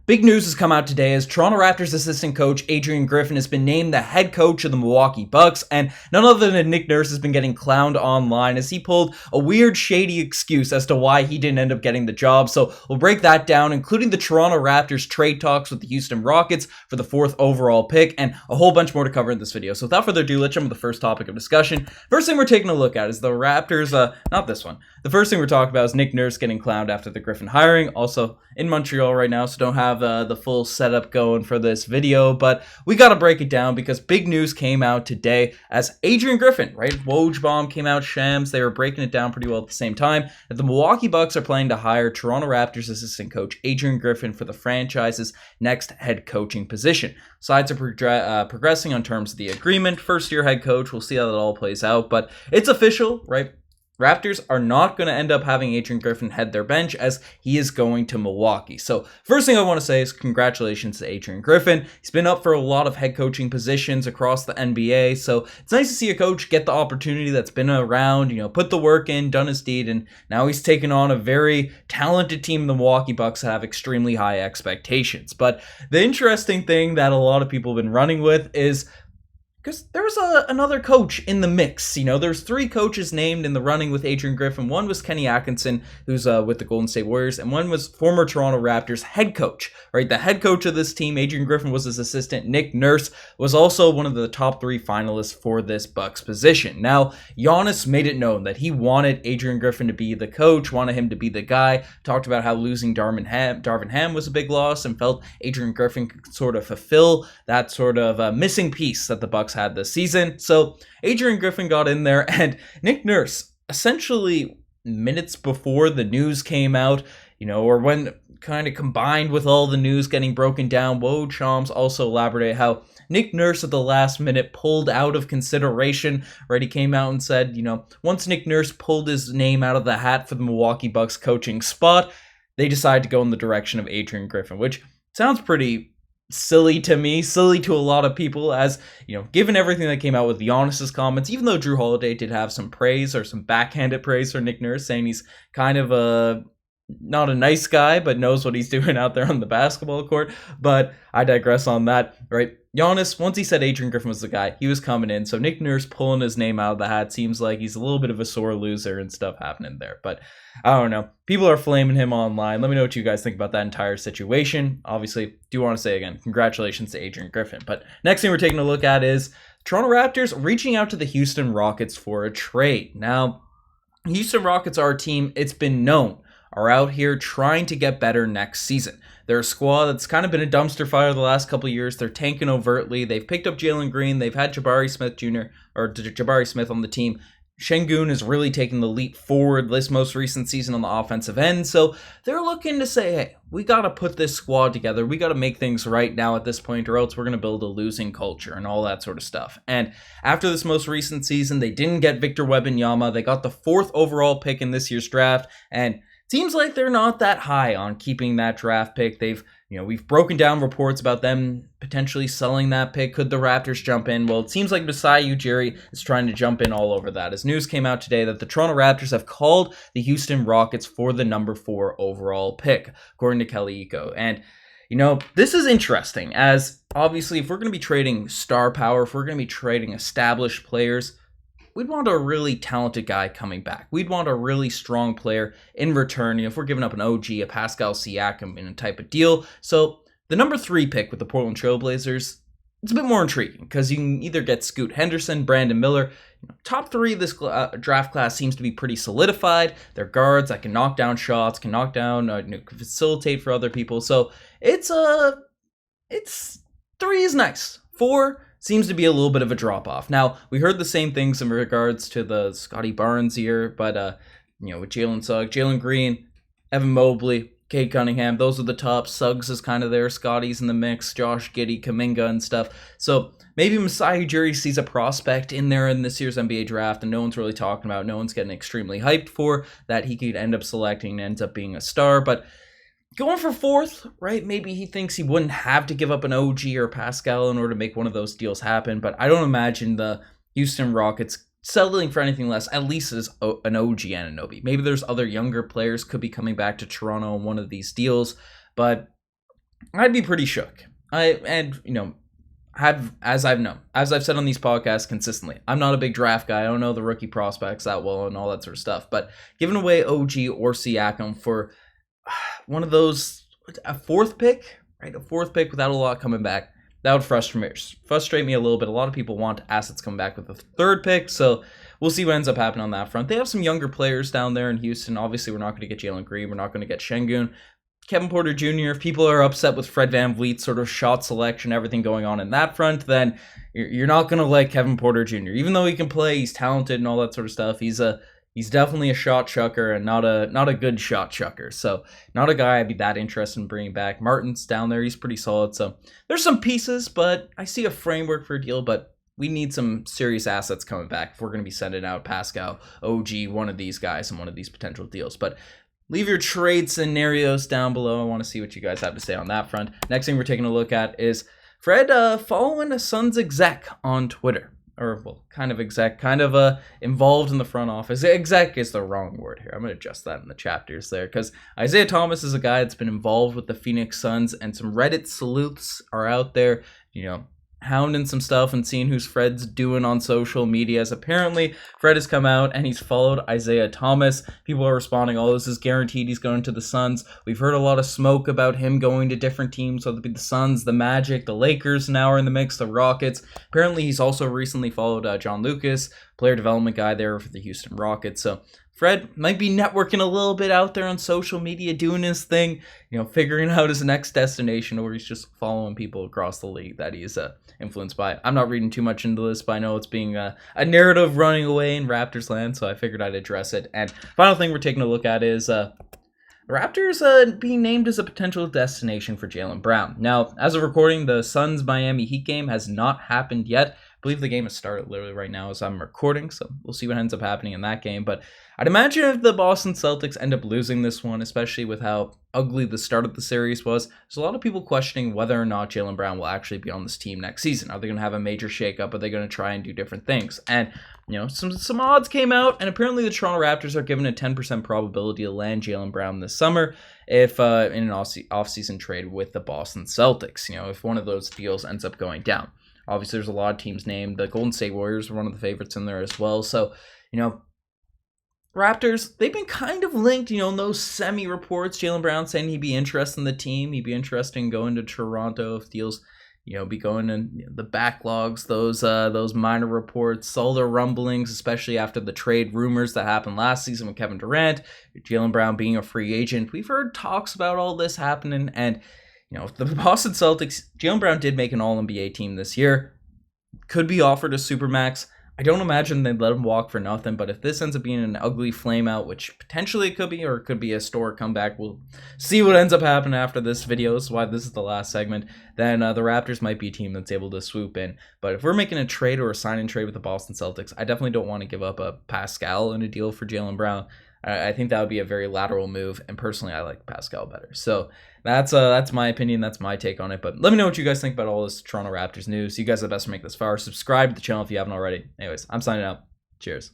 Big news has come out today as Toronto Raptors assistant coach Adrian Griffin has been named the head coach of the Milwaukee Bucks, and none other than Nick Nurse has been getting clowned online as he pulled a weird, shady excuse as to why he didn't end up getting the job. So we'll break that down, including the Toronto Raptors trade talks with the Houston Rockets for the 4th overall pick, and a whole bunch more to cover in this video. So without further ado, let's jump to the first topic of discussion. First thing we're taking a look at is the Raptors, not this one. The first thing we're talking about is Nick Nurse getting clowned after the Griffin hiring. Also in Montreal right now, so don't have the full setup going for this video, but we got to break it down because big news came out today as Adrian Griffin, right? Woj bomb came out, Shams, they were breaking it down pretty well at the same time, that the Milwaukee Bucks are planning to hire Toronto Raptors assistant coach Adrian Griffin for the franchise's next head coaching position. Sides are progressing on terms of the agreement. First year head coach, we'll see how that all plays out, but it's official, right? Raptors are not going to end up having Adrian Griffin head their bench as he is going to Milwaukee. So first thing I want to say is congratulations to Adrian Griffin. He's been up for a lot of head coaching positions across the NBA. So it's nice to see a coach get the opportunity that's been around, put the work in, done his deed, and now he's taken on a very talented team, the Milwaukee Bucks, that have extremely high expectations. But the interesting thing that a lot of people have been running with is because there was another coach in the mix. There's 3 coaches named in the running with Adrian Griffin. One was Kenny Atkinson, who's with the Golden State Warriors, and one was former Toronto Raptors head coach, right? The head coach of this team, Adrian Griffin, was his assistant. Nick Nurse was also one of the top 3 finalists for this Bucks position. Now, Giannis made it known that he wanted Adrian Griffin to be the coach, wanted him to be the guy, talked about how losing Darvin Ham was a big loss, and felt Adrian Griffin could sort of fulfill that sort of missing piece that the Bucks had this season. So Adrian Griffin got in there, and Nick Nurse, essentially minutes before the news came out, or when kind of combined with all the news getting broken down, Woj Shams also elaborated how Nick Nurse at the last minute pulled out of consideration, right? He came out and said, once Nick Nurse pulled his name out of the hat for the Milwaukee Bucks coaching spot, they decided to go in the direction of Adrian Griffin, which sounds pretty silly to me, silly to a lot of people, as given everything that came out with Giannis's comments, even though Drew Holiday did have some praise or some backhanded praise for Nick Nurse, saying he's kind of not a nice guy, but knows what he's doing out there on the basketball court. But I digress on that, right? Giannis, once he said Adrian Griffin was the guy, he was coming in. So Nick Nurse pulling his name out of the hat seems like he's a little bit of a sore loser and stuff happening there. But I don't know. People are flaming him online. Let me know what you guys think about that entire situation. Obviously, do want to say again, congratulations to Adrian Griffin. But next thing we're taking a look at is Toronto Raptors reaching out to the Houston Rockets for a trade. Now, Houston Rockets are a team, it's been known, are out here trying to get better next season. They're a squad that's kind of been a dumpster fire the last couple of years. They're tanking overtly. They've picked up Jaylen Green. They've had Jabari Smith on the team. Şengün is really taking the leap forward this most recent season on the offensive end. So they're looking to say, hey, we got to put this squad together. We got to make things right now at this point, or else we're going to build a losing culture and all that sort of stuff. And after this most recent season, they didn't get Victor Wembanyama. They got the 4th overall pick in this year's draft, and seems like they're not that high on keeping that draft pick. We've broken down reports about them potentially selling that pick. Could the Raptors jump in? Well, it seems like Masai Ujiri is trying to jump in all over that, as news came out today that the Toronto Raptors have called the Houston Rockets for the number 4 overall pick, according to Kelly Iko. And this is interesting, as obviously if we're going to be trading star power, if we're going to be trading established players, we'd want a really talented guy coming back. We'd want a really strong player in return. If we're giving up an OG, a Pascal Siakam in a type of deal. So the number 3 pick with the Portland Trailblazers, it's a bit more intriguing because you can either get Scoot Henderson, Brandon Miller. Top 3 of this draft class seems to be pretty solidified. They're guards that can knock down shots, can knock down, can facilitate for other people. So it's 3 is nice. 4 seems to be a little bit of a drop-off. Now, we heard the same things in regards to the Scotty Barnes year, but, with Jalen Suggs, Jalen Green, Evan Mobley, Cade Cunningham, those are the top. Suggs is kind of there, Scotty's in the mix, Josh Giddey, Kuminga and stuff. So maybe Masai Ujiri sees a prospect in there in this year's NBA draft and no one's really talking about, no one's getting extremely hyped for, that he could end up selecting and ends up being a star, but going for 4th, right? Maybe he thinks he wouldn't have to give up an OG or Pascal in order to make one of those deals happen, but I don't imagine the Houston Rockets settling for anything less, at least as an OG Anunoby. Maybe there's other younger players could be coming back to Toronto in one of these deals, but I'd be pretty shook. As I've said on these podcasts consistently, I'm not a big draft guy. I don't know the rookie prospects that well and all that sort of stuff. But giving away OG or Siakam for one of those, a fourth pick, right? A fourth pick without a lot coming back, that would frustrate me a little bit. A lot of people want assets come back with a third pick, so we'll see what ends up happening on that front. They have some younger players down there in Houston. Obviously, we're not going to get Jaylen Green. We're not going to get Şengün. Kevin Porter Jr., if people are upset with Fred VanVleet's sort of shot selection, everything going on in that front, then you're not going to like Kevin Porter Jr. Even though he can play, he's talented and all that sort of stuff, he's definitely a shot chucker and not a good shot chucker. So not a guy I'd be that interested in bringing back. Martin's down there. He's pretty solid. So there's some pieces, but I see a framework for a deal, but we need some serious assets coming back if we're going to be sending out Pascal, OG, one of these guys and one of these potential deals. But leave your trade scenarios down below. I want to see what you guys have to say on that front. Next thing we're taking a look at is Fred following a Suns exec on Twitter. Or, well, kind of exec, involved in the front office. Exec is the wrong word here. I'm going to adjust that in the chapters there, because Isaiah Thomas is a guy that's been involved with the Phoenix Suns, and some Reddit sleuths are out there, hounding some stuff and seeing who's Fred's doing on social media. As apparently Fred has come out and he's followed Isaiah Thomas. People are responding, oh, this is guaranteed he's going to the Suns. We've heard a lot of smoke about him going to different teams, whether it be the Suns, the Magic, the Lakers now are in the mix, the Rockets. Apparently he's also recently followed John Lucas, player development guy there for the Houston Rockets. So Fred might be networking a little bit out there on social media, doing his thing, figuring out his next destination, or he's just following people across the league that he's influenced by. I'm not reading too much into this, but I know it's being a narrative running away in Raptors land, so I figured I'd address it. And final thing we're taking a look at is Raptors being named as a potential destination for Jaylen Brown. Now, as of recording, the Suns-Miami Heat game has not happened yet. I believe the game has started literally right now as I'm recording, so we'll see what ends up happening in that game. But I'd imagine if the Boston Celtics end up losing this one, especially with how ugly the start of the series was, there's a lot of people questioning whether or not Jaylen Brown will actually be on this team next season. Are they going to have a major shakeup? Are they going to try and do different things? And some odds came out, and apparently the Toronto Raptors are given a 10% probability to land Jaylen Brown this summer if in an off-season trade with the Boston Celtics, if one of those deals ends up going down. Obviously, there's a lot of teams named. The Golden State Warriors were one of the favorites in there as well. So, Raptors, they've been kind of linked, in those semi-reports. Jaylen Brown saying he'd be interested in the team. He'd be interested in going to Toronto if deals, be going in the backlogs, those minor reports, all the rumblings, especially after the trade rumors that happened last season with Kevin Durant, Jaylen Brown being a free agent. We've heard talks about all this happening, and the Boston Celtics, Jaylen Brown did make an All-NBA team this year. Could be offered a Supermax. I don't imagine they'd let him walk for nothing, but if this ends up being an ugly flameout, which potentially it could be, or it could be a historic comeback, we'll see what ends up happening after this video. This is why this is the last segment. Then the Raptors might be a team that's able to swoop in. But if we're making a trade or a sign-in trade with the Boston Celtics, I definitely don't want to give up a Pascal in a deal for Jaylen Brown. I think that would be a very lateral move, and personally, I like Pascal better. So that's my opinion. That's my take on it. But let me know what you guys think about all this Toronto Raptors news. You guys are the best to make this far. Subscribe to the channel if you haven't already. Anyways, I'm signing out. Cheers.